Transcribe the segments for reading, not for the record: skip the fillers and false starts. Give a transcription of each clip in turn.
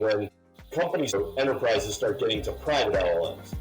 when companies or enterprises start getting to private LLMs.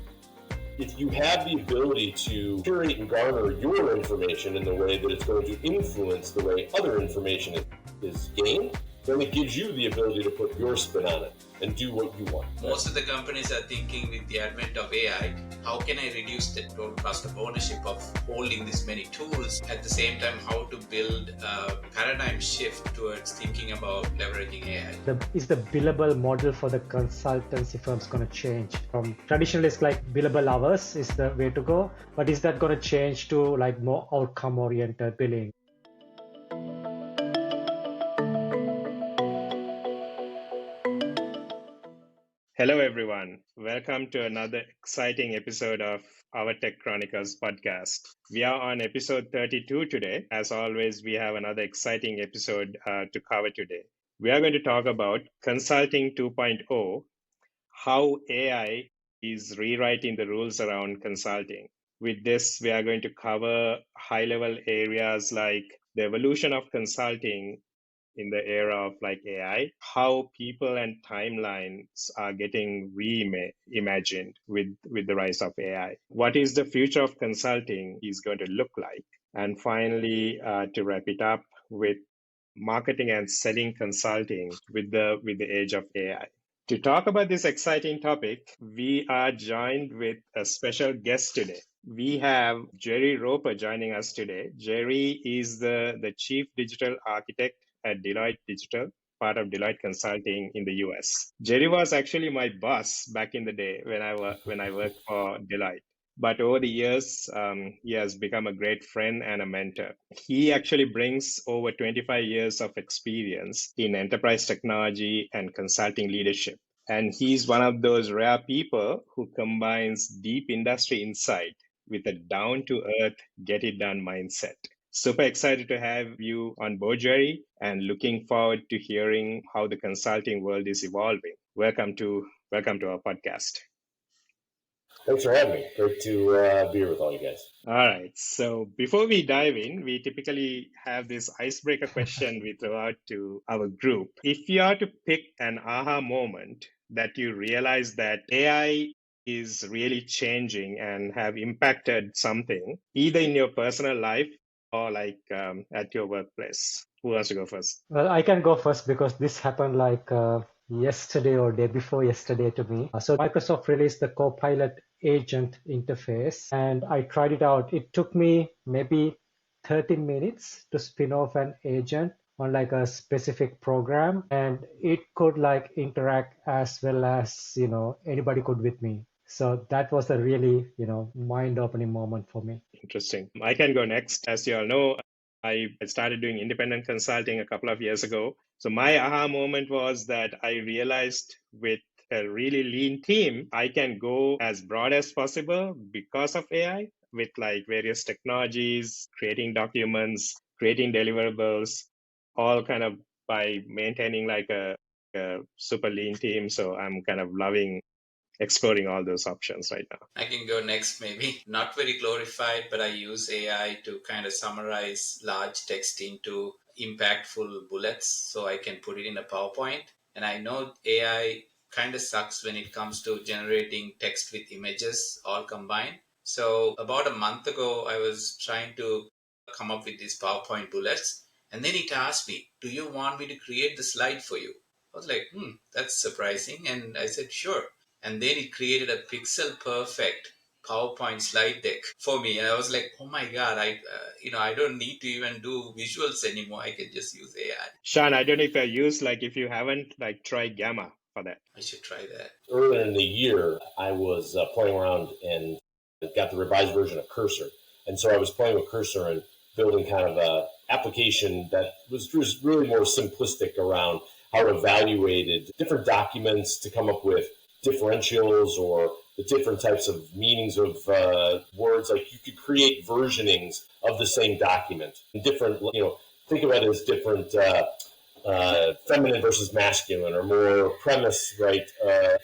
If you have the ability to curate and garner your information in the way that it's going to influence the way other information is gained, then it gives you the ability to put your spin on it and do what you want. Most of the companies are thinking with the advent of AI, how can I reduce the total cost of ownership of holding this many tools? At the same time, how to build a paradigm shift towards thinking about leveraging AI. Is the billable model for the consultancy firms going to change? From traditionally, it's like billable hours is the way to go, but is that going to change to like more outcome-oriented billing? Hello, everyone. Welcome to another exciting episode of Our Tech Chronicles podcast. We are on episode 32 today. As always, we have another exciting episode to cover today. We are going to talk about Consulting 2.0, how AI is rewriting the rules around consulting. With this, we are going to cover high-level areas like the evolution of consulting in the era of like AI, how people and timelines are getting reimagined with the rise of AI. What is the future of consulting is going to look like? And finally, to wrap it up with marketing and selling consulting with the age of AI. To talk about this exciting topic, we are joined with a special guest today. We have Jerry Roper joining us today. Jerry is the Chief Digital Architect at Deloitte Digital, part of Deloitte Consulting in the US. Jerry was actually my boss back in the day when I worked for Deloitte. But over the years, he has become a great friend and a mentor. He actually brings over 25 years of experience in enterprise technology and consulting leadership. And he's one of those rare people who combines deep industry insight with a down-to-earth, get-it-done mindset. Super excited to have you on board, Jerry, and looking forward to hearing how the consulting world is evolving. Welcome to our podcast. Thanks for having me. Great to be here with all you guys. All right. So before we dive in, we typically have this icebreaker question we throw out to our group. If you are to pick an aha moment that you realize that AI is really changing and have impacted something, either in your personal life or like at your workplace, who wants to go first? Well, I can go first because this happened like yesterday or day before yesterday to me. So Microsoft released the Copilot agent interface and I tried it out. It took me maybe 30 minutes to spin off an agent on like a specific program, and it could like interact as well as, anybody could with me. So that was a really, mind-opening moment for me. Interesting. I can go next. As you all know, I started doing independent consulting a couple of years ago. So my aha moment was that I realized with a really lean team, I can go as broad as possible because of AI with like various technologies, creating documents, creating deliverables, all kind of by maintaining like a super lean team. So I'm kind of loving exploring all those options right now. I can go next, maybe. Not very glorified, but I use AI to kind of summarize large text into impactful bullets so I can put it in a PowerPoint. And I know AI kind of sucks when it comes to generating text with images all combined. So about a month ago, I was trying to come up with these PowerPoint bullets. And then it asked me, do you want me to create the slide for you? I was like, that's surprising. And I said, sure. And then it created a pixel perfect PowerPoint slide deck for me. And I was like, oh my God, I don't need to even do visuals anymore. I can just use AI. Sean, I don't know if if you haven't tried Gamma for that. I should try that. Earlier in the year, I was playing around and got the revised version of Cursor. And so I was playing with Cursor and building kind of an application that was just really more simplistic around how it evaluated different documents to come up with differentials or the different types of meanings of words. Like you could create versionings of the same document. Different, think of it as different feminine versus masculine or more premise,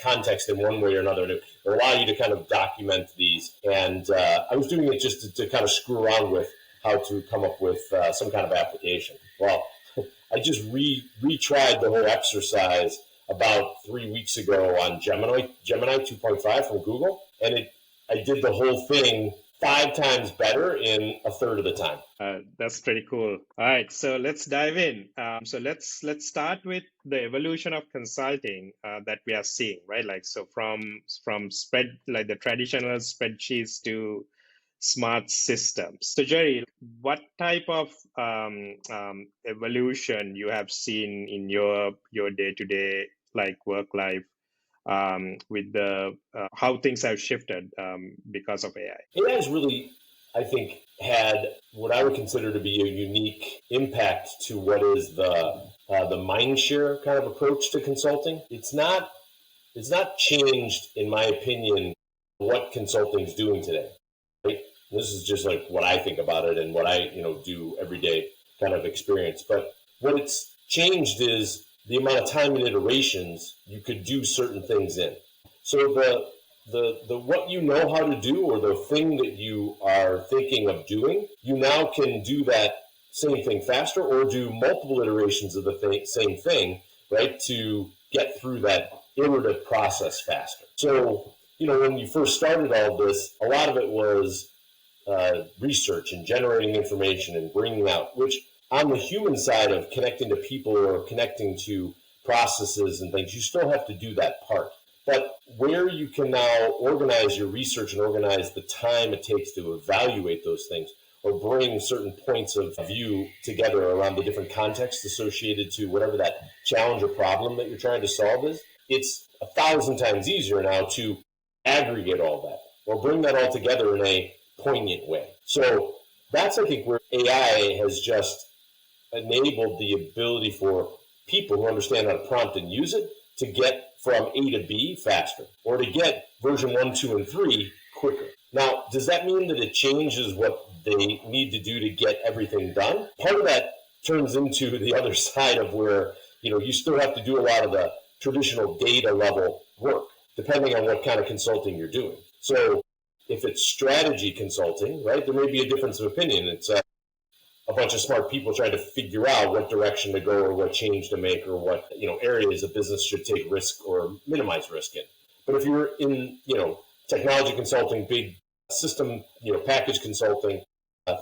context in one way or another to allow you to kind of document these. And I was doing it just to kind of screw around with how to come up with some kind of application. Well, I just retried the whole exercise about 3 weeks ago on Gemini 2.5 from Google, and I did the whole thing 5 times better in a third of the time. That's pretty cool. All right, so let's dive in. So let's start with the evolution of consulting that we are seeing, right? Like so from the traditional spreadsheets to smart systems. So Jerry, what type of evolution you have seen in your day-to-day like work life with the how things have shifted because of AI? AI has really, I think, had what I would consider to be a unique impact to what is the mind share kind of approach to consulting. It's not changed, in my opinion, what consulting is doing today. Right? This is just like what I think about it and what I do every day kind of experience. But what it's changed is the amount of time and iterations you could do certain things in. So the what you know how to do, or the thing that you are thinking of doing, you now can do that same thing faster, or do multiple iterations of the same thing, right, to get through that iterative process faster. So, when you first started all this, a lot of it was research and generating information and bringing out, which on the human side of connecting to people or connecting to processes and things, you still have to do that part. But where you can now organize your research and organize the time it takes to evaluate those things, or bring certain points of view together around the different contexts associated to whatever that challenge or problem that you're trying to solve is, it's 1,000 times easier now to aggregate all that or bring that all together in a poignant way. So that's, I think, where AI has just enabled the ability for people who understand how to prompt and use it to get from A to B faster, or to get version 1, 2, and 3 quicker. Now, does that mean that it changes what they need to do to get everything done? Part of that turns into the other side of where, you still have to do a lot of the traditional data level work, depending on what kind of consulting you're doing. So if it's strategy consulting, right, there may be a difference of opinion. It's a bunch of smart people trying to figure out what direction to go, or what change to make, or what areas a business should take risk or minimize risk in. But if you're in technology consulting, big system package consulting,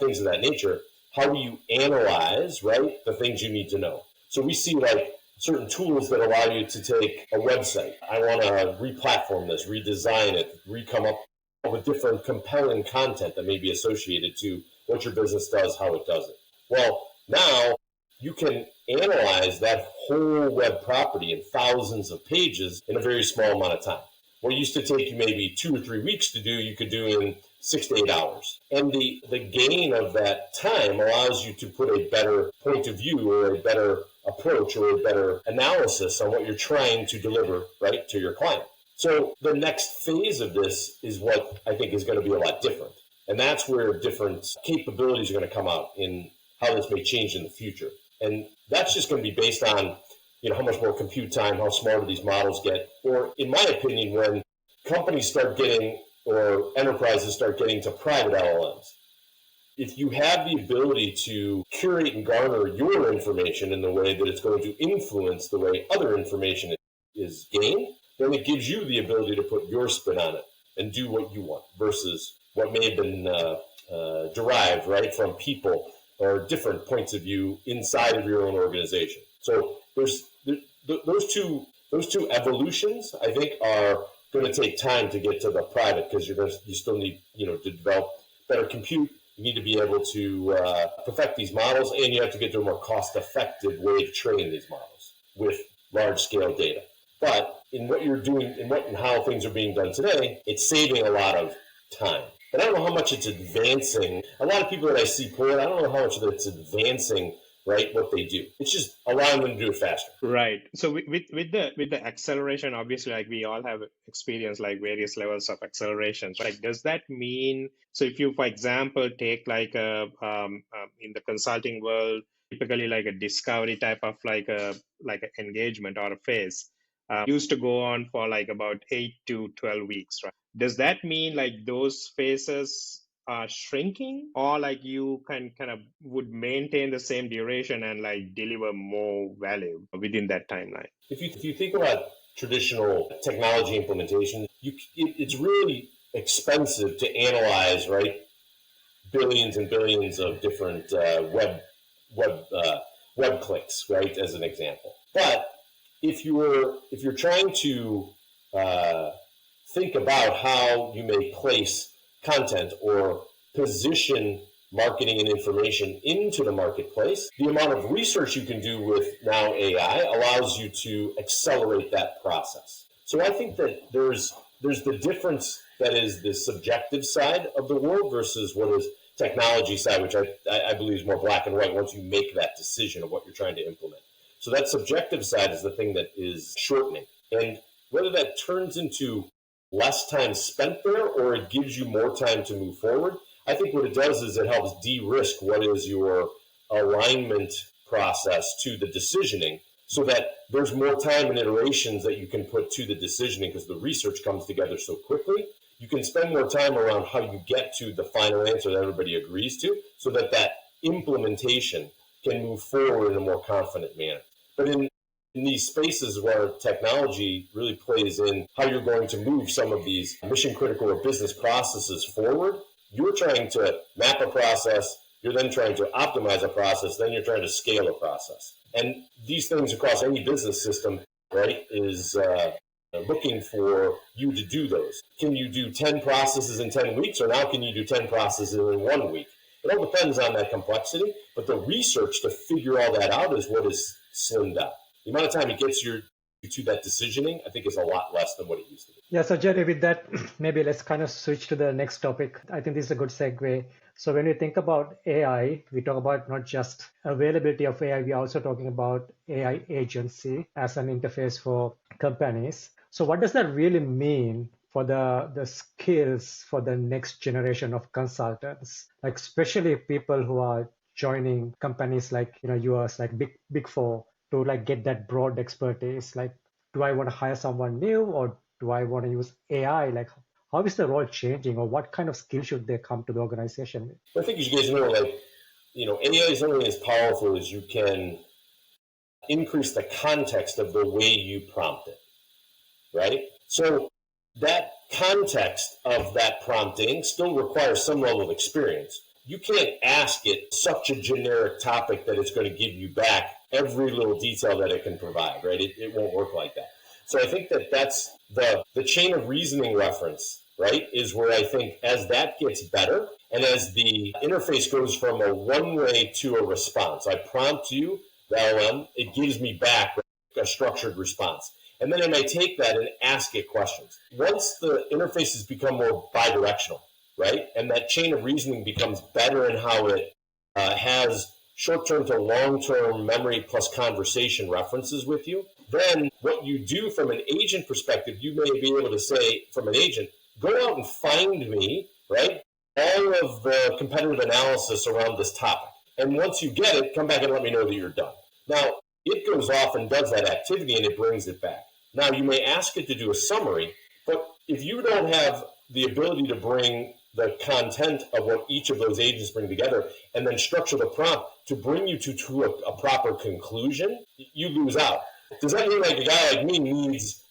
things of that nature, how do you analyze, right, the things you need to know? So we see like certain tools that allow you to take a website. I want to re-platform this, redesign it, come up with different compelling content that may be associated to what your business does, how it does it. Well, now you can analyze that whole web property in thousands of pages in a very small amount of time. What used to take you maybe 2 or 3 weeks to do, you could do in 6 to 8 hours. And the gain of that time allows you to put a better point of view, or a better approach, or a better analysis on what you're trying to deliver, right, to your client. So the next phase of this is what I think is going to be a lot different. And that's where different capabilities are going to come out in how this may change in the future. And that's just going to be based on, how much more compute time, how smarter these models get. Or in my opinion, when companies start getting, or enterprises start getting to private LLMs, if you have the ability to curate and garner your information in the way that it's going to influence the way other information is gained, then it gives you the ability to put your spin on it and do what you want, versus what may have been derived, right, from people or different points of view inside of your own organization. So there's those two evolutions, I think, are going to take time to get to the private, because you still need to develop better compute. You need to be able to perfect these models, and you have to get to a more cost-effective way to train these models with large-scale data. But in what you're doing, and how things are being done today, it's saving a lot of time. But I don't know how much it's advancing. A lot of people that I see pull it, I don't know how much of it's advancing, right, what they do. It's just allowing them to do it faster. Right. So with the acceleration, obviously, like we all have experienced like various levels of accelerations. Like, does that mean, so if you, for example, take like in the consulting world, typically like a discovery type of like an engagement or a phase, used to go on for like about 8 to 12 weeks, right? Does that mean like those phases are shrinking, or like you can kind of would maintain the same duration and like deliver more value within that timeline? If you think about traditional technology implementation, it's really expensive to analyze, right? Billions and billions of different web web clicks, right? As an example. But if you're trying to uh, think about how you may place content or position marketing and information into the marketplace, the amount of research you can do with now AI allows you to accelerate that process. So I think that there's the difference that is the subjective side of the world versus what is technology side, which I believe is more black and white once you make that decision of what you're trying to implement. So that subjective side is the thing that is shortening. And whether that turns into less time spent there or it gives you more time to move forward, I think what it does is it helps de-risk what is your alignment process to the decisioning so that there's more time and iterations that you can put to the decisioning because the research comes together so quickly. You can spend more time around how you get to the final answer that everybody agrees to so that that implementation can move forward in a more confident manner. But in these spaces where technology really plays in how you're going to move some of these mission critical or business processes forward, you're trying to map a process, you're then trying to optimize a process, then you're trying to scale a process. And these things across any business system, right, is looking for you to do those. Can you do 10 processes in 10 weeks, or now can you do 10 processes in 1 week? It all depends on that complexity, but the research to figure all that out is what is slimmed down. The amount of time it gets you to that decisioning, I think, is a lot less than what it used to be. Yeah, so Jerry, with that, maybe let's kind of switch to the next topic. I think this is a good segue. So when we think about AI, we talk about not just availability of AI, we're also talking about AI agency as an interface for companies. So what does that really mean for the skills for the next generation of consultants, like especially people who are joining companies like yours, like big four, to like get that broad expertise? Like, do I want to hire someone new, or do I want to use AI? Like, how is the role changing, or what kind of skills should they come to the organization with? I think you guys know, like, AI is only as powerful as you can increase the context of the way you prompt it, right? So that context of that prompting still requires some level of experience. You can't ask it such a generic topic that it's going to give you back every little detail that it can provide, right? It won't work like that. So I think that that's the chain of reasoning reference, right, is where I think as that gets better and as the interface goes from a one-way to a response, I prompt you, the LM, it gives me back a structured response. And then I may take that and ask it questions. Once the interfaces become more bidirectional, right, and that chain of reasoning becomes better in how it has short-term to long-term memory plus conversation references with you, then what you do from an agent perspective, you may be able to say from an agent, go out and find me, right, all of the competitive analysis around this topic. And once you get it, come back and let me know that you're done. Now, it goes off and does that activity and it brings it back. Now, you may ask it to do a summary, but if you don't have the ability to bring the content of what each of those agents bring together and then structure the prompt to bring you to a proper conclusion, you lose out. Does that mean like a guy like me needs,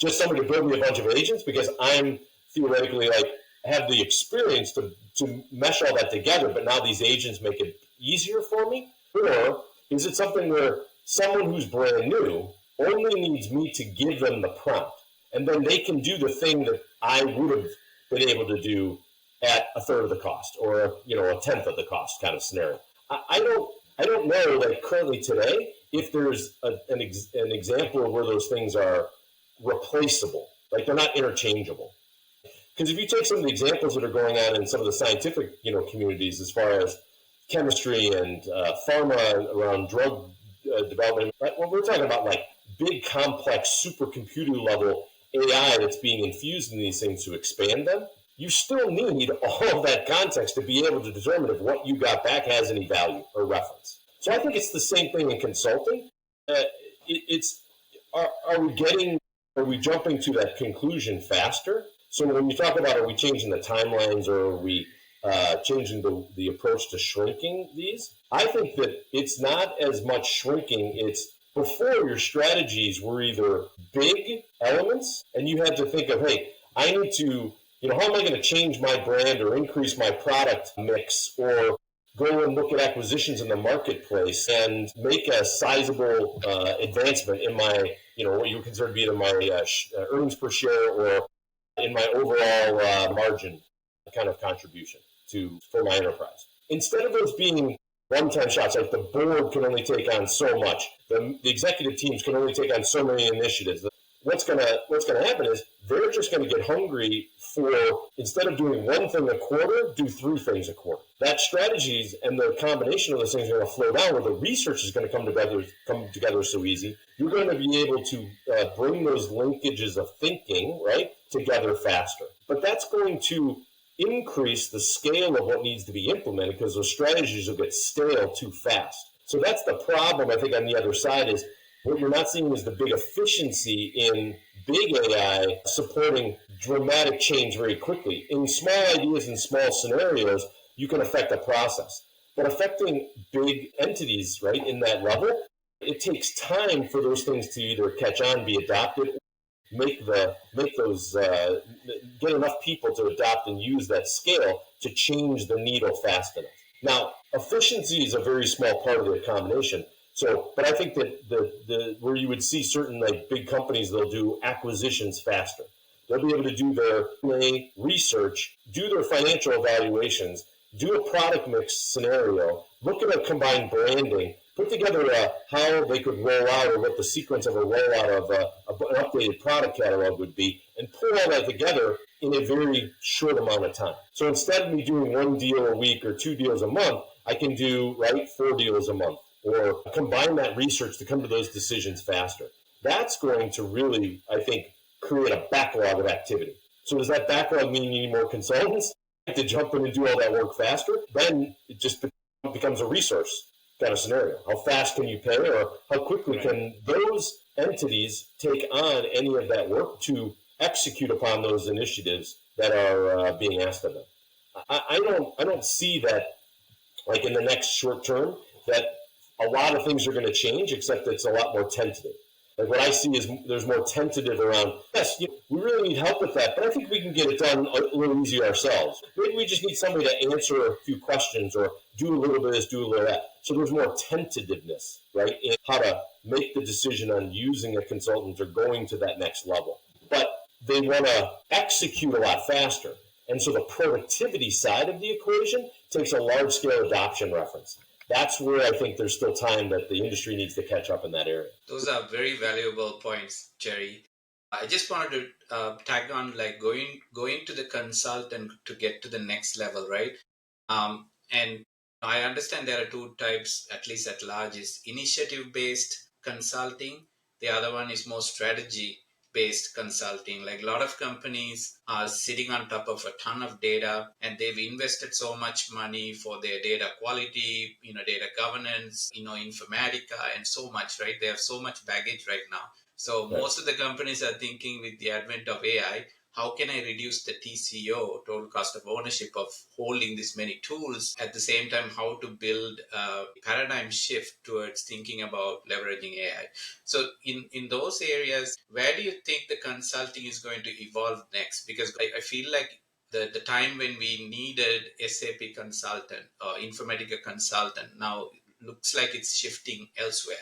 just somebody to build me a bunch of agents because I'm theoretically like have the experience to mesh all that together, but now these agents make it easier for me? Or is it something where someone who's brand new only needs me to give them the prompt, and then they can do the thing that I would have been able to do at a third of the cost or a tenth of the cost kind of scenario? I don't know, like currently today, if there's an example where those things are replaceable, like they're not interchangeable. Because if you take some of the examples that are going on in some of the scientific communities as far as chemistry and pharma around drug development, right? Well, we're talking about like big, complex, supercomputer level AI that's being infused in these things to expand them. You still need all of that context to be able to determine if what you got back has any value or reference. So I think it's the same thing in consulting. Are we jumping to that conclusion faster? So when you talk about are we changing the timelines or are we changing the approach to shrinking these. I think that it's not as much shrinking. It's before your strategies were either big elements and you had to think of, hey, I need to, how am I going to change my brand or increase my product mix or go and look at acquisitions in the marketplace and make a sizable advancement in my, what you would consider to be either my earnings per share or in my overall margin kind of contribution for my enterprise. Instead of those being one-time shots, like the board can only take on so much, the executive teams can only take on so many initiatives. What's gonna happen is they're just gonna get hungry for, instead of doing one thing a quarter, do 3 things a quarter. That strategies and the combination of those things are gonna flow down where the research is gonna come together so easy. You're gonna be able to bring those linkages of thinking, right, together faster. But that's going to increase the scale of what needs to be implemented because those strategies will get stale too fast. So that's the problem, I think, on the other side is what you're not seeing is the big efficiency in big AI supporting dramatic change very quickly. In small ideas and small scenarios, you can affect a process. But affecting big entities, right, in that level, it takes time for those things to either catch on, be adopted, get enough people to adopt and use that scale to change the needle fast enough. Now, efficiency is a very small part of the combination. So, but I think that the where you would see certain like big companies, they'll do acquisitions faster. They'll be able to do their research, do their financial evaluations, do a product mix scenario, look at a combined branding, put together how they could roll out or what the sequence of a rollout of an updated product catalog would be, and pull all that together in a very short amount of time. So instead of me doing 1 deal a week or 2 deals a month, I can do 4 deals a month, or combine that research to come to those decisions faster. That's going to really, I think, create a backlog of activity. So does that backlog mean you need more consultants to jump in and do all that work faster? Then it just becomes a resource kind of scenario. How fast can you pay, or how quickly can those entities take on any of that work to execute upon those initiatives that are being asked of them? I don't see that, like in the next short term, that a lot of things are going to change, except it's a lot more tentative. Like what I see is there's more tentative around, yes, we really need help with that, but I think we can get it done a little easier ourselves. Maybe we just need somebody to answer a few questions or do a little bit of this, do a little of that. So there's more tentativeness, right, in how to make the decision on using a consultant or going to that next level. But they want to execute a lot faster. And so the productivity side of the equation takes a large-scale adoption reference. That's where I think there's still time that the industry needs to catch up in that area. Those are very valuable points, Jerry. I just wanted to tag on, like going to the consultant to get to the next level, right? And I understand there are 2 types, at least at large, is initiative-based consulting. The other one is more strategy-based consulting. Like a lot of companies are sitting on top of a ton of data, and they've invested so much money for their data quality, data governance, informatica, and so much, right? They have so much baggage right now. So Right. Most of the companies are thinking with the advent of AI, how can I reduce the TCO, total cost of ownership, of holding this many tools? At the same time, how to build a paradigm shift towards thinking about leveraging AI. So in those areas, where do you think the consulting is going to evolve next? Because I feel like the time when we needed SAP consultant or Informatica consultant now looks like it's shifting elsewhere.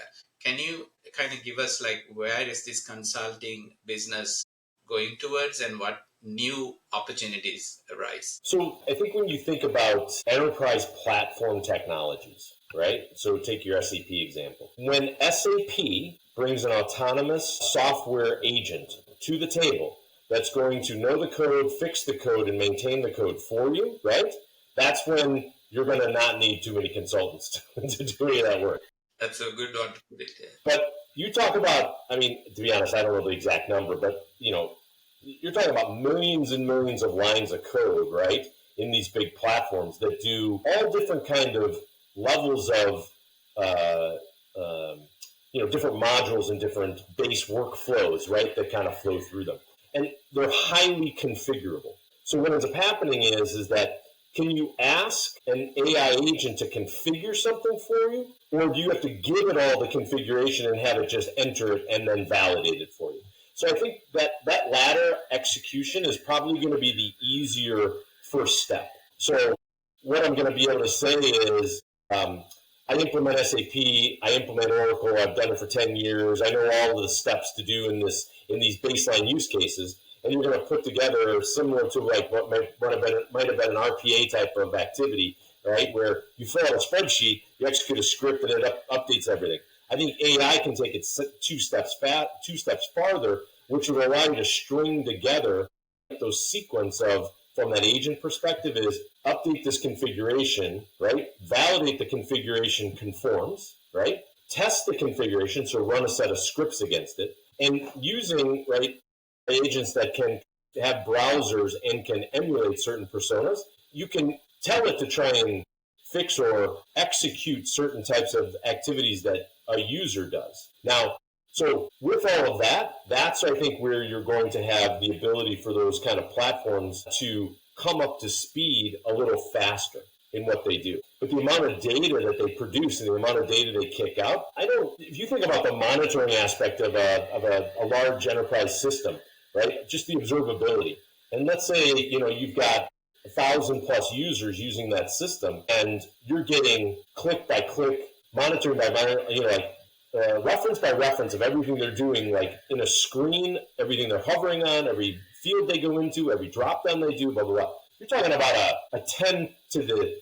Can you kind of give us like where is this consulting business going towards and what new opportunities arise? So I think when you think about enterprise platform technologies, right? So take your SAP example. When SAP brings an autonomous software agent to the table that's going to know the code, fix the code, and maintain the code for you, right? That's when you're going to not need too many consultants to do any of that work. That's a good one to put it there. But you talk about, I mean, to be honest, I don't know the exact number, but, you're talking about millions and millions of lines of code, right, in these big platforms that do all different kind of levels of, different modules and different base workflows, right, that kind of flow through them. And they're highly configurable. So what ends up happening is that can you ask an AI agent to configure something for you? Or do you have to give it all the configuration and have it just enter it and then validate it for you? So I think that latter execution is probably going to be the easier first step. So what I'm going to be able to say is, I implement SAP, I implement Oracle, I've done it for 10 years. I know all of the steps to do in these baseline use cases. And you're going to put together similar to like what might have been an RPA type of activity, right? Where you fill out a spreadsheet, you execute a script, and it updates everything. I think AI can take it two steps farther, which will allow you to string together those sequence of, from that agent perspective, is update this configuration, right? Validate the configuration conforms, right? Test the configuration, so run a set of scripts against it, and using, right, agents that can have browsers and can emulate certain personas, you can tell it to try and fix or execute certain types of activities that a user does. Now, so with all of that, that's, I think, where you're going to have the ability for those kind of platforms to come up to speed a little faster in what they do. But the amount of data that they produce and the amount of data they kick out, if you think about the monitoring aspect of a large enterprise system, right? Just the observability. And let's say, you've got 1,000 plus users using that system, and you're getting click by click, monitoring by monitor, reference by reference of everything they're doing, like in a screen, everything they're hovering on, every field they go into, every drop down they do, blah, blah, blah. You're talking about a 10 to the,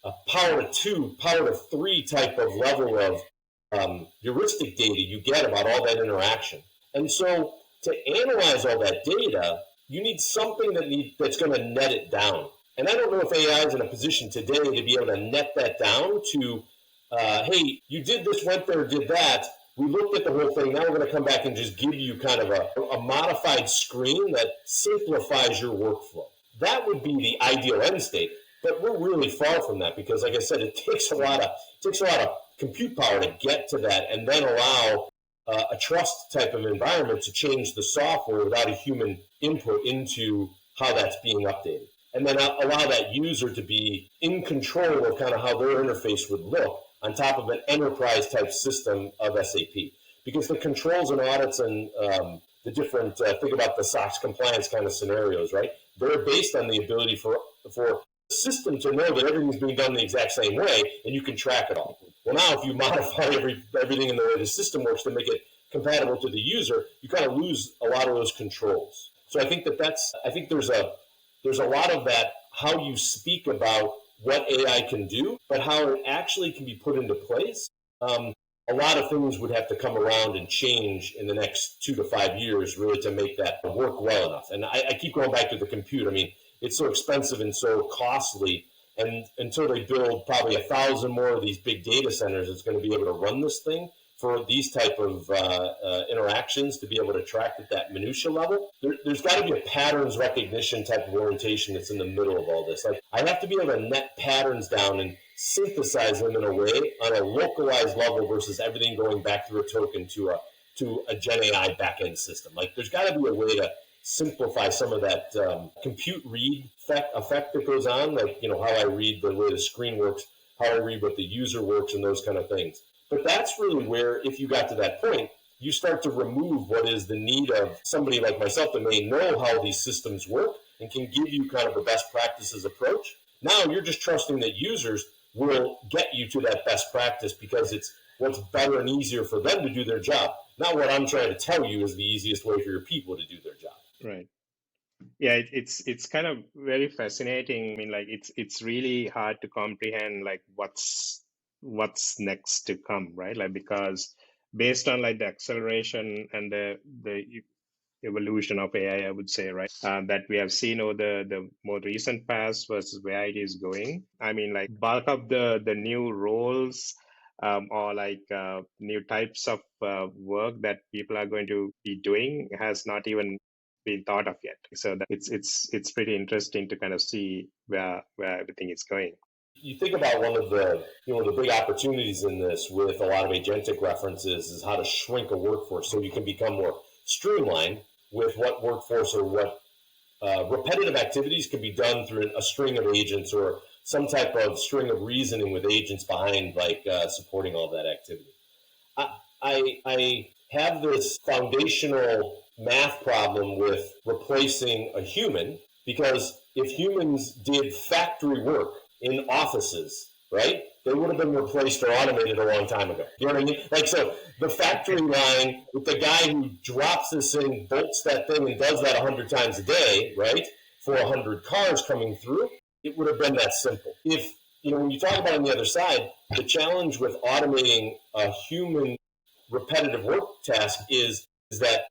a power to 2, power to 3 type of level of heuristic data you get about all that interaction. And so to analyze all that data, you need something that's going to net it down. And I don't know if AI is in a position today to be able to net that down to, hey, you did this, went there, did that. We looked at the whole thing. Now we're going to come back and just give you kind of a modified screen that simplifies your workflow. That would be the ideal end state. But we're really far from that because, like I said, it takes a lot of compute power to get to that and then allow a trust type of environment to change the software without a human input into how that's being updated. And then allow that user to be in control of kind of how their interface would look on top of an enterprise type system of SAP. Because the controls and audits and the different, think about the SOX compliance kind of scenarios, right? They're based on the ability for the system to know that everything's being done the exact same way and you can track it all. Well, now if you modify everything in the way the system works to make it compatible to the user, you kind of lose a lot of those controls. So I think there's a lot of that, how you speak about what AI can do, but how it actually can be put into place. A lot of things would have to come around and change in the next 2 to 5 years really to make that work well enough. And I keep going back to the compute. I mean, it's so expensive and so costly. And until they build probably 1,000 more of these big data centers, it's going to be able to run this thing for these type of interactions to be able to track at that minutia level. There's got to be a patterns recognition type of orientation that's in the middle of all this. Like I have to be able to net patterns down and synthesize them in a way on a localized level versus everything going back through a token to a Gen AI backend system. Like there's got to be a way to simplify some of that compute read effect that goes on, like how I read the way the screen works, how I read what the user works, and those kind of things. But that's really where, if you got to that point, you start to remove what is the need of somebody like myself that may know how these systems work and can give you kind of a best practices approach. Now you're just trusting that users will get you to that best practice because it's what's better and easier for them to do their job. Not what I'm trying to tell you is the easiest way for your people to do their job. Right. Yeah, it's kind of very fascinating. I mean, like it's really hard to comprehend like what's next to come, right? Like because based on like the acceleration and the evolution of AI, I would say, right, that we have seen over the more recent past versus where it is going. I mean, like bulk of the new roles or like new types of work that people are going to be doing has not even been thought of yet. So that it's pretty interesting to kind of see where everything is going. You think about one of the the big opportunities in this with a lot of agentic references is how to shrink a workforce so you can become more streamlined with what workforce or what repetitive activities can be done through a string of agents or some type of string of reasoning with agents behind, like supporting all that activity. I have this foundational math problem with replacing a human, because if humans did factory work in offices, right, they would have been replaced or automated a long time ago. You know what I mean? Like, so the factory line with the guy who drops this thing, bolts that thing, and does that 100 times a day, right, for 100 cars coming through, it would have been that simple. If, when you talk about on the other side, the challenge with automating a human repetitive work task is that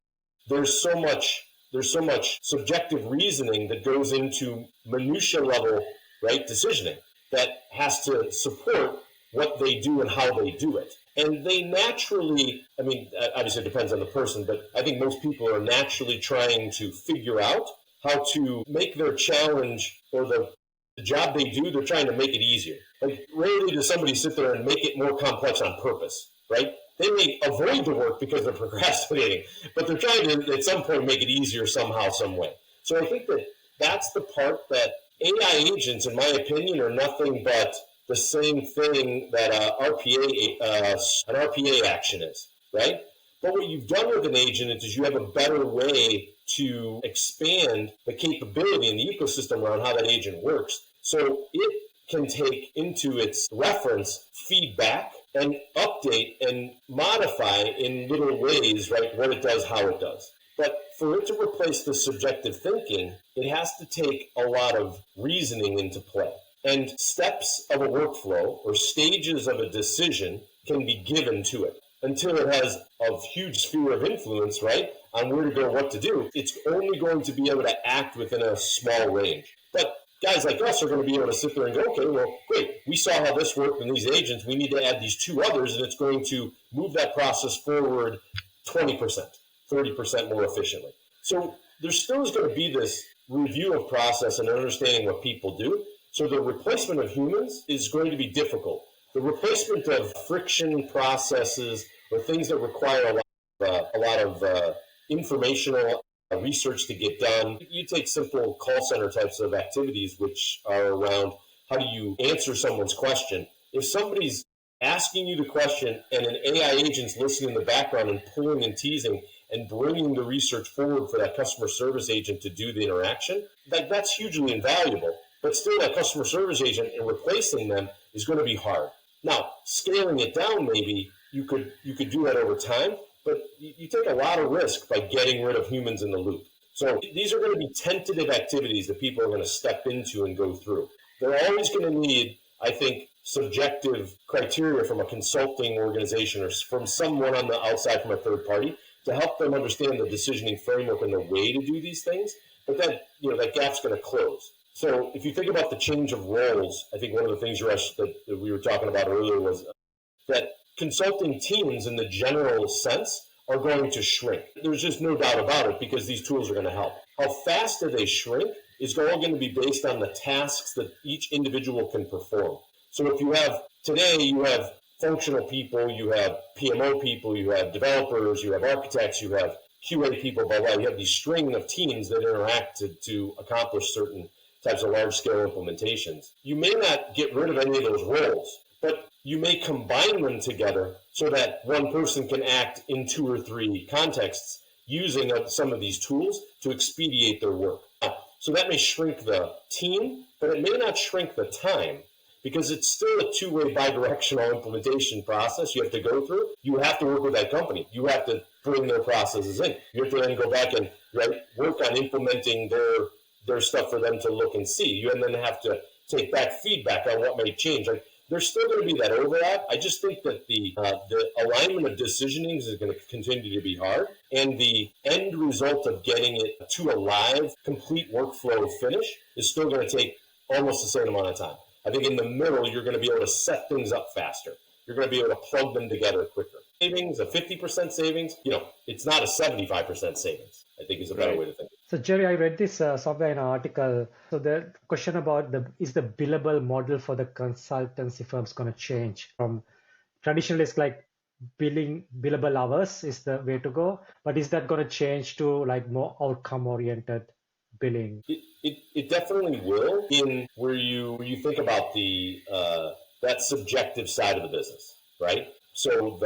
there's so much subjective reasoning that goes into minutia level, right, decisioning that has to support what they do and how they do it. And they naturally, obviously it depends on the person, but I think most people are naturally trying to figure out how to make their challenge or the job they do, they're trying to make it easier. Like, rarely does somebody sit there and make it more complex on purpose, right? They may avoid the work because they're procrastinating, but they're trying to, at some point, make it easier somehow, some way. So I think that's the part that AI agents, in my opinion, are nothing but the same thing that an RPA action is, right? But what you've done with an agent is you have a better way to expand the capability and the ecosystem around how that agent works. So it can take into its reference feedback and update and modify in little ways, right, what it does, how it does. But for it to replace the subjective thinking, it has to take a lot of reasoning into play. And steps of a workflow or stages of a decision can be given to it. Until it has a huge sphere of influence, right, on where to go, what to do, it's only going to be able to act within a small range. But guys like us are going to be able to sit there and go, okay, well, great, we saw how this worked in these agents. We need to add these two others, and it's going to move that process forward 20%, 30% more efficiently. So there still is going to be this review of process and understanding what people do. So the replacement of humans is going to be difficult. The replacement of friction processes or things that require a lot of informational research to get done. You take simple call center types of activities, which are around how do you answer someone's question. If somebody's asking you the question and an AI agent's listening in the background and pulling and teasing and bringing the research forward for that customer service agent to do the interaction, that's hugely invaluable. But still, that customer service agent and replacing them is going to be hard. Now, scaling it down, maybe you could do that over time, but you take a lot of risk by getting rid of humans in the loop. So these are going to be tentative activities that people are going to step into and go through. They're always going to need, I think, subjective criteria from a consulting organization or from someone on the outside, from a third party, to help them understand the decisioning framework and the way to do these things. But then, that gap's going to close. So if you think about the change of roles, I think one of the things, Rush, that we were talking about earlier was that consulting teams in the general sense are going to shrink. There's just no doubt about it, because these tools are going to help. How fast do they shrink is all going to be based on the tasks that each individual can perform. So if you have functional people, you have PMO people, you have developers, you have architects, you have QA people, blah, blah. You have these string of teams that interact to accomplish certain types of large-scale implementations. You may not get rid of any of those roles, but you may combine them together so that one person can act in 2 or 3 contexts using some of these tools to expedite their work. So that may shrink the team, but it may not shrink the time, because it's still a two-way bidirectional implementation process you have to go through. You have to work with that company. You have to bring their processes in. You have to then go back and work on implementing their stuff for them to look and see. You then have to take back feedback on what may change. There's still going to be that overlap. I just think that the alignment of decisionings is going to continue to be hard, and the end result of getting it to a live, complete workflow finish is still going to take almost the same amount of time. I think in the middle, you're going to be able to set things up faster. You're going to be able to plug them together quicker. Savings, a 50% savings, it's not a 75% savings, I think is a better way to think. So Jerry, I read this somewhere in an article. So the question about is the billable model for the consultancy firms going to change from traditionally it's like billable hours is the way to go, but is that going to change to like more outcome oriented billing? It definitely will in where you think about the that subjective side of the business, right? So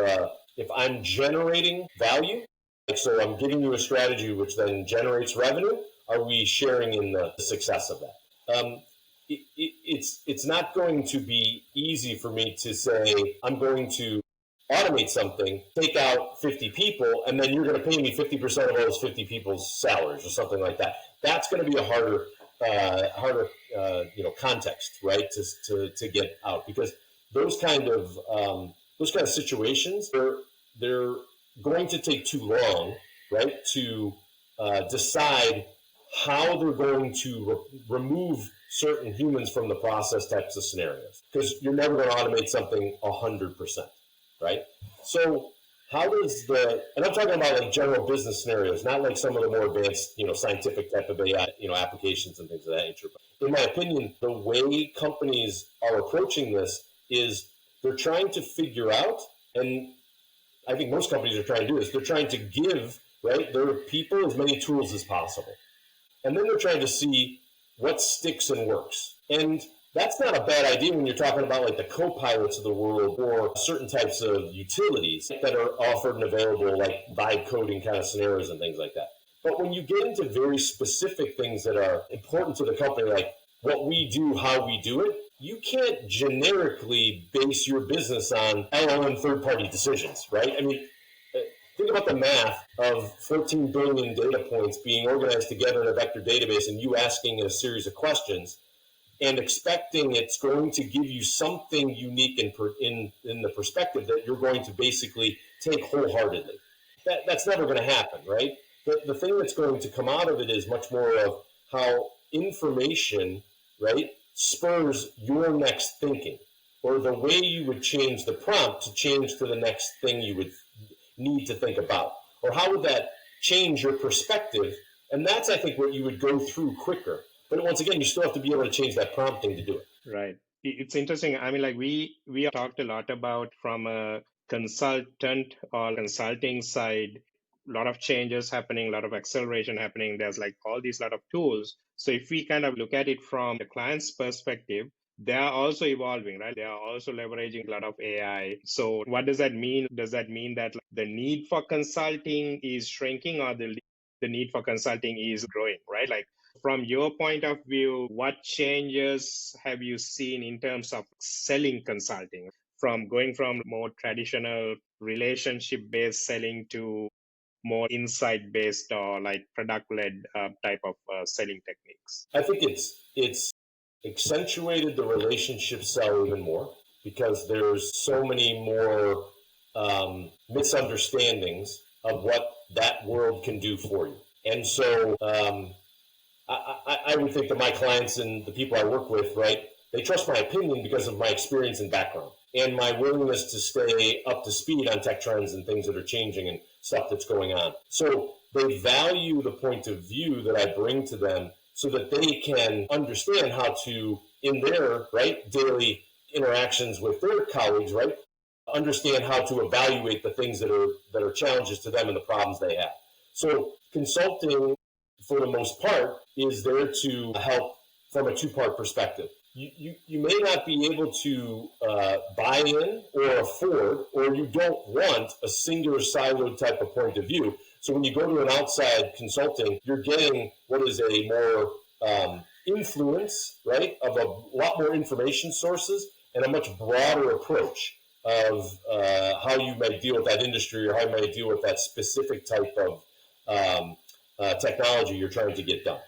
if I'm generating value, like so I'm giving you a strategy which then generates revenue, are we sharing in the success of that? It's not going to be easy for me to say I'm going to automate something, take out 50 people, and then you're going to pay me 50% of those 50 people's salaries or something like that. That's going to be a harder context, right, to get out, because those kind of situations, they're going to take too long, right, to decide how they're going to remove certain humans from the process types of scenarios, because you're never going to automate something 100%, right? So how does and I'm talking about like general business scenarios, not like some of the more advanced, scientific type of AI, applications and things of that nature. But in my opinion, the way companies are approaching this is they're trying to figure out, and I think most companies are trying to do this, they're trying to give, right, their people as many tools as possible. And then they're trying to see what sticks and works. And that's not a bad idea when you're talking about like the co-pilots of the world or certain types of utilities that are offered and available, like vibe coding kind of scenarios and things like that. But when you get into very specific things that are important to the company, like what we do, how we do it, you can't generically base your business on LLM third-party decisions, right? I mean, think about the math of 14 billion data points being organized together in a vector database and you asking a series of questions and expecting it's going to give you something unique in the perspective that you're going to basically take wholeheartedly. That's never going to happen, right? The thing that's going to come out of it is much more of how information, right, spurs your next thinking, or the way you would change the prompt to change to the next thing you would need to think about, or how would that change your perspective? And that's, I think, what you would go through quicker. But once again, you still have to be able to change that prompting to do it. Right. It's interesting. I mean, like we talked a lot about from a consultant or consulting side, a lot of changes happening, a lot of acceleration happening. There's like all these lot of tools. So if we kind of look at it from the client's perspective, they are also evolving, right? They are also leveraging a lot of AI. So what does that mean? Does that mean that the need for consulting is shrinking, or the need for consulting is growing, right? Like from your point of view, what changes have you seen in terms of selling consulting, from going from more traditional relationship-based selling to more insight-based or like product-led type of selling techniques? I think it's accentuated the relationship sell even more, because there's so many more misunderstandings of what that world can do for you. And so I would think that my clients and the people I work with, right, they trust my opinion because of my experience and background and my willingness to stay up to speed on tech trends and things that are changing and stuff that's going on. So they value the point of view that I bring to them so that they can understand how to, in their right daily interactions with their colleagues, right, understand how to evaluate the things that are challenges to them and the problems they have. So consulting, for the most part, is there to help from a two-part perspective. You may not be able to buy in or afford, or you don't want a singular siloed type of point of view. So when you go to an outside consulting, you're getting what is a more influence, right, of a lot more information sources and a much broader approach of how you might deal with that industry, or how you might deal with that specific type of technology you're trying to get done.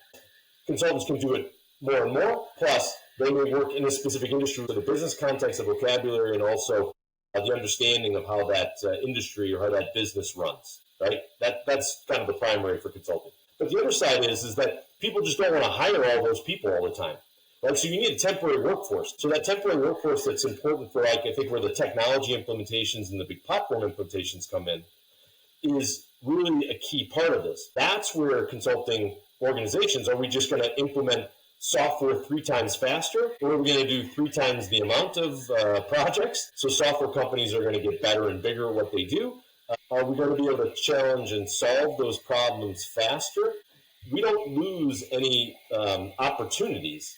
Consultants can do it more and more, plus they may work in a specific industry with the business context, the vocabulary, and also the understanding of how that industry or how that business runs, right? That's kind of the primary for consulting. But the other side is that people just don't want to hire all those people all the time. Right? So you need a temporary workforce. So that temporary workforce that's important for, like, I think where the technology implementations and the big platform implementations come in, is really a key part of this. That's where consulting organizations, are we just going to implement software 3 times faster, or are we going to do 3 times the amount of projects? So software companies are going to get better and bigger at what they do. Are we going to be able to challenge and solve those problems faster? we don't lose any opportunities,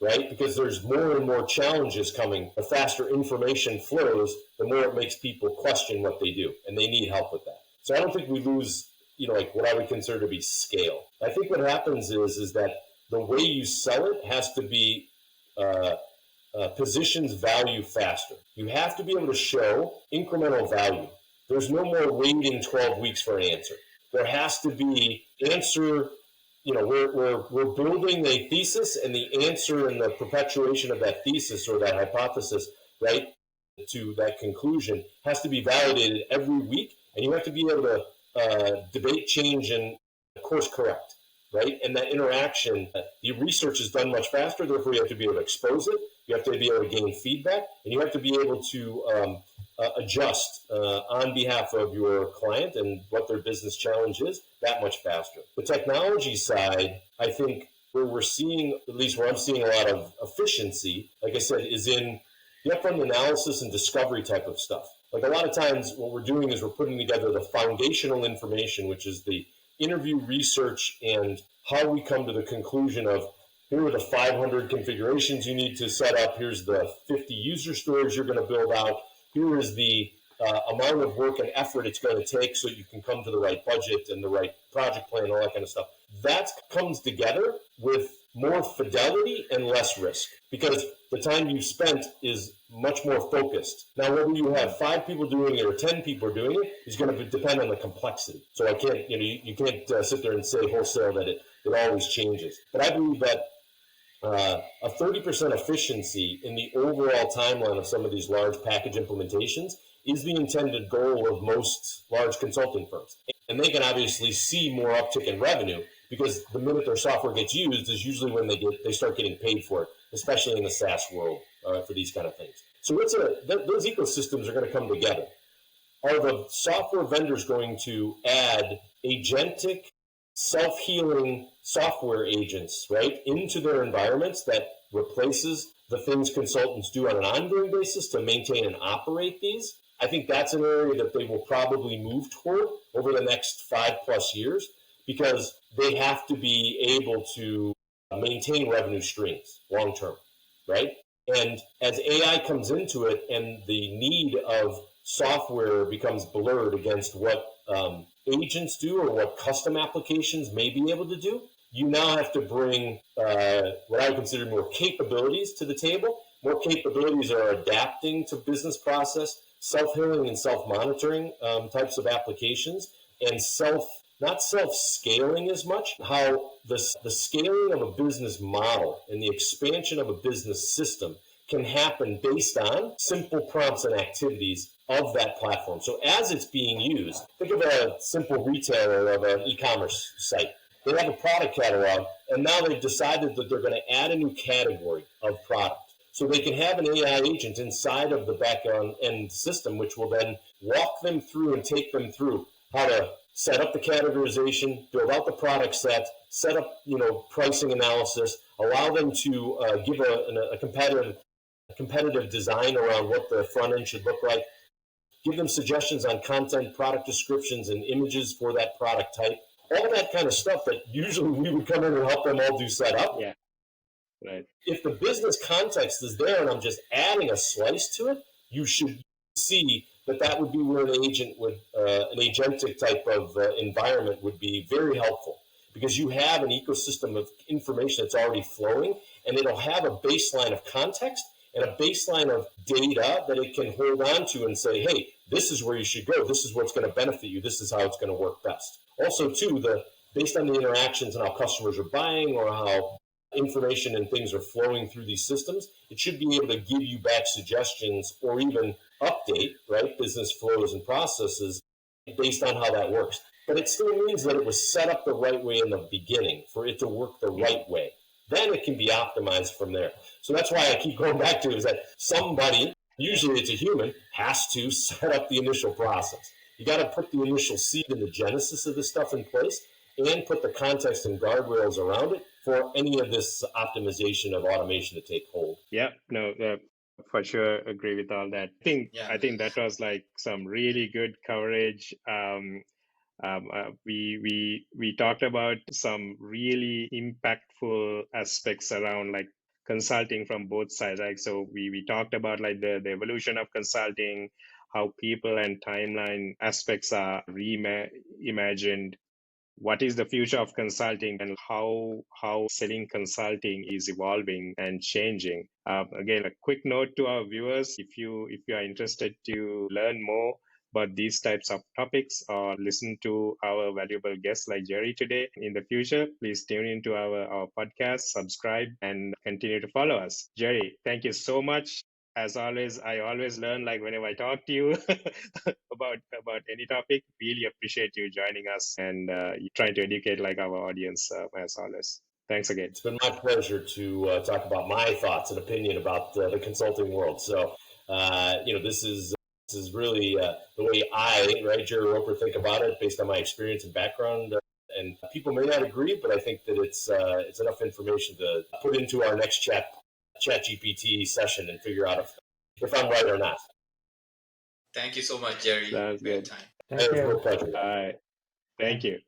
right? Because there's more and more challenges coming. The faster information flows, the more it makes people question what they do, and they need help with that. So I don't think we lose, like what I would consider to be scale. I think what happens is that the way you sell it has to be positions value faster. You have to be able to show incremental value. There's no more waiting 12 weeks for an answer. There has to be answer. We're building a thesis, and the answer and the perpetuation of that thesis or that hypothesis, right, to that conclusion has to be validated every week, and you have to be able to debate, change, and course correct, right? And that interaction, the research is done much faster, therefore you have to be able to expose it, you have to be able to gain feedback, and you have to be able to adjust on behalf of your client and what their business challenge is that much faster. The technology side, I think where we're seeing, at least where I'm seeing a lot of efficiency, like I said, is in the upfront analysis and discovery type of stuff. Like a lot of times what we're doing is we're putting together the foundational information, which is the interview research and how we come to the conclusion of here are the 500 configurations you need to set up, here's the 50 user stories you're going to build out, here is the amount of work and effort it's going to take so you can come to the right budget and the right project plan and all that kind of stuff. That comes together with more fidelity and less risk because the time you've spent is much more focused. Now, whether you have 5 people doing it or 10 people are doing it is going to depend on the complexity. So I can't, you can't sit there and say wholesale that it always changes. But I believe that a 30% efficiency in the overall timeline of some of these large package implementations is the intended goal of most large consulting firms. And they can obviously see more uptick in revenue because the minute their software gets used is usually when they start getting paid for it, especially in the SaaS world for these kind of things. So those ecosystems are going to come together. Are the software vendors going to add agentic, self-healing software agents, right, into their environments that replaces the things consultants do on an ongoing basis to maintain and operate these? I think that's an area that they will probably move toward over the next 5+ years because they have to be able to maintain revenue streams long term, right? And as AI comes into it and the need of software becomes blurred against what agents do or what custom applications may be able to do, you now have to bring what I would consider more capabilities to the table. More capabilities are adapting to business process, self-healing and self-monitoring types of applications, and not self-scaling as much, how the scaling of a business model and the expansion of a business system can happen based on simple prompts and activities of that platform. So as it's being used, think of a simple retailer of an e-commerce site. They have a product catalog, and now they've decided that they're going to add a new category of product. So they can have an AI agent inside of the back-end system, which will then walk them through and take them through how to set up the categorization, build out the product set, set up pricing analysis, allow them to give a competitive design around what the front end should look like, give them suggestions on content, product descriptions, and images for that product type. All that kind of stuff that usually we would come in and help them all do set up. Yeah, right. If the business context is there and I'm just adding a slice to it, you should see that would be where an agent would, an agentic type of environment would be very helpful because you have an ecosystem of information that's already flowing and it'll have a baseline of context and a baseline of data that it can hold on to and say, hey, this is where you should go. This is what's going to benefit you. This is how it's going to work best. Also, too, based on the interactions and how customers are buying or how information and things are flowing through these systems, it should be able to give you back suggestions or even update, right, business flows and processes based on how that works. But it still means that it was set up the right way in the beginning for it to work the right way. Then it can be optimized from there. So that's why I keep going back to is that somebody, usually it's a human, has to set up the initial process. You got to put the initial seed and the genesis of this stuff in place and put the context and guardrails around it for any of this optimization of automation to take hold. Yeah, no, for sure agree with all that. I think that was like some really good coverage. We talked about some really impactful aspects around like consulting from both sides. Like so, we talked about like the evolution of consulting, how people and timeline aspects are reimagined, what is the future of consulting, and how selling consulting is evolving and changing. Again, a quick note to our viewers: if you are interested to learn more about these types of topics or listen to our valuable guests like Jerry today in the future, please tune into our podcast, subscribe, and continue to follow us. Jerry, thank you so much. As always, I always learn like whenever I talk to you about any topic. Really appreciate you joining us and trying to educate like our audience as always. Thanks again. It's been my pleasure to talk about my thoughts and opinion about the consulting world. So, this is really the way Jerry Roper, think about it based on my experience and background. And people may not agree, but I think that it's enough information to put into our next chat GPT session and figure out if I'm right or not. Thank you so much, Jerry. Sounds for your good. time. Thank It was a you. real pleasure. All right. Thank you.